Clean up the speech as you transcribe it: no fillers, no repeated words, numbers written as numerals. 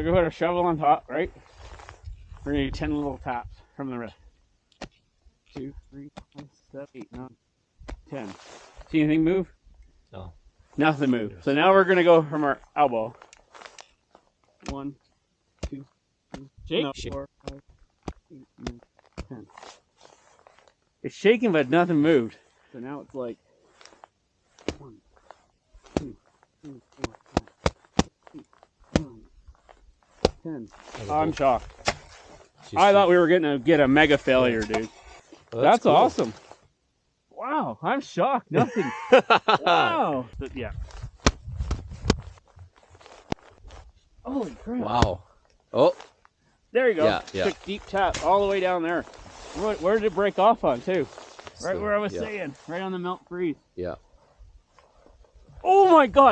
We're gonna put a shovel on top, right? We're gonna do 10 little taps from the wrist. 2, 3, 4, 5, 6, 7, 8, 9, 10. See anything move? No. Nothing moved. So now we're gonna go from our elbow. 1, 2, 3, 4, 5, 8, 9, 10. It's shaking, but nothing moved. So now it's like 1, 2, 3, 4, 5, 6, 8, 9, 10. Oh, I'm shocked. I thought we were going to get a mega failure, dude. Well, that's cool. Awesome. Wow, I'm shocked. Nothing. Wow. Yeah. Holy crap. Wow. Oh. There you go. Yeah, yeah. Took deep tap all the way down there. Where did it break off on, too? Right where I was saying. Right on the melt freeze. Yeah. Oh, my God.